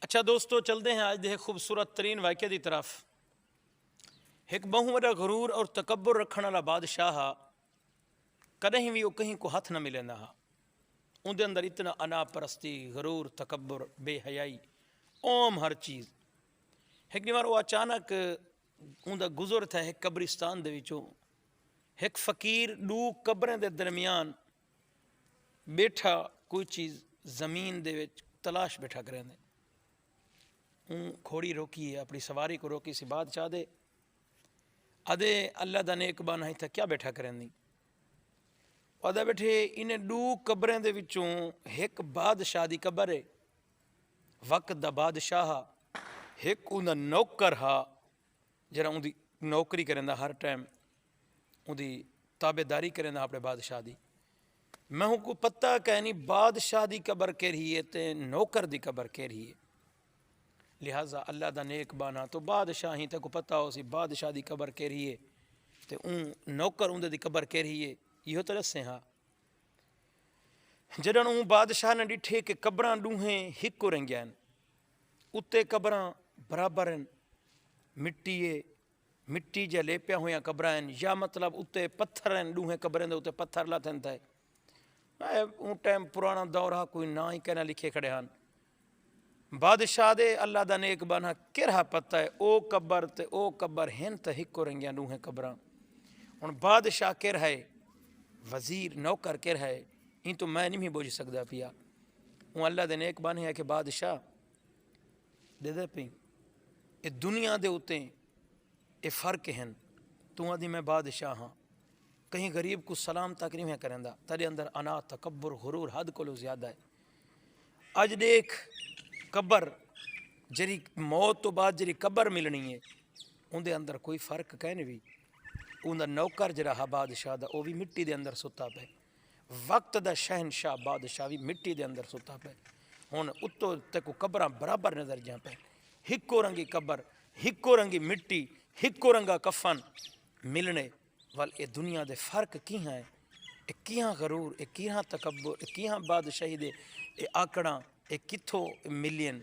اچھا دوستو، چلتے ہیں آج دے خوبصورت ترین واقعے دی طرف۔ ایک بہت بڑا غرور اور تکبر رکھنے والا بادشاہ کدیں بھی وہ کہیں کو ہاتھ نہ ملے نہ اندر اندر اتنا انا پرستی، غرور، تکبر، بے حیائی، اوم ہر چیز۔ ایک بار وہ اچانک اندر گزر تھا ایک قبرستان دے وچوں، ایک فقیر دو قبریں دے درمیان بیٹھا کوئی چیز زمین دے وچ تلاش بیٹھا کریں دے۔ کھوڑی روکی ہے، اپنی سواری کو روکی سی بادشاہ دے ادے اللہ دا نیک بان ہے تھا کیا بیٹھا کریں دی ادھا بیٹھے انہیں دو قبریں دے وچوں ایک بادشاہ دی قبر ہے، وقت دا بادشاہ ایک انہا نوکر ہا جرا ان دی نوکری کریں دا ہر ٹائم ان دی تابعداری کریں دا اپنے بادشاہ دی۔ میں ہوں کو پتہ کہنی بادشاہ دی قبر کہہ رہی ہے تے نوکر دی قبر کہہ رہی ہے، لہٰذا اللہ دا نیک بانا تو بادشاہ ہی تے کو پتہ ہو سی بادشاہ دی قبر کہہ رہی ہے تے نوکر ان دی قبر کہہ رہی ہے، یہ تو رسے ہاں جدن بادشاہ نے ڈٹھے کہ قبران ڈوہیں ہکو رنگیاں اتے قبران برابر ہیں، مٹی جا لے پیا ہویاں قبران یا مطلب اتے پتھر ہیں ڈوہیں قبریں دے اتے پتھر لاتھن تھے۔ اون ٹائم پرانا دور ہاں کوئی نہ ہی کہنا لکھے کھڑے ہاں۔ بادشاہ دے اللہ دا نیک بانا کرہا پتہ ہے او قبر تے او قبر ہن تے ہکو رنگیاں ڈوہیں قبران۔ ان بادشاہ کہہ ہے وزیر نوکر کہہ ہے ان تو میں نہیں بوجھ سکدا پیا۔ ان اللہ دے نیک بانے ہے کہ بادشاہ دے دے پی اے دنیا دے ہوتے اے فرق ہیں، تو آدھی میں بادشاہ ہاں کہیں غریب کو سلام تک نہیں کریں دا تیرے اندر انا تکبر غرور حد کو لو زیادہ ہے۔ اج دیکھ قبر جری موت تو بعد جری قبر ملنی ہے ان دے اندر کوئی فرق کہنے بھی ان دا نوکر جرا بادشاہ دا وہ بھی مٹی دے اندر ستا پہ، وقت دا شہنشاہ بادشاہ بھی مٹی دے اندر ستا پہ۔ ہن اتو تے کو قبراں برابر نظر جاں پہ، ہکو رنگی قبر، ہکو رنگی مٹی، ہکو رنگا کفن ملنے وال اے دنیا دے فرق کی ہیں، اے کیہاں غرور، اے کیہاں تکبر، اے کیہاں بادشاہی دے اے آکڑاں، اے کتھوں ملین۔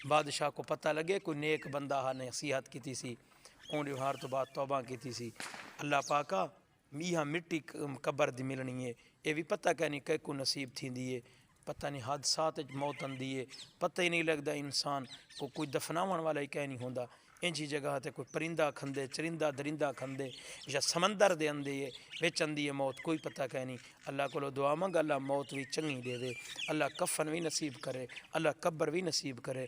بادشاہ کو پتہ لگے کوئی نیک بندہ ہاں نے نصیحت کی سی، اون دیوار تو بعد توبہ کی سی، اللہ پاکا میہاں مٹی قبر دی ملنی ہے، اے بھی پتہ کہنی کہ کو نصیب تھی دیئے، پتہ نہیں حادثات موت اندیے، پتہ ہی نہیں لگدا انسان کو کوئی دفناون والا ہی کہنی ہوندا، انجی جگہ تے کوئی پرندہ کھندے، چرندہ درندہ کھندے یا سمندر دے اندے وچ اندی موت کوئی پتہ کہنی۔ اللہ کو دعا مانگ اللہ موت بھی چنگی دے دے، اللہ کفن بھی نصیب کرے، اللہ قبر بھی نصیب کرے۔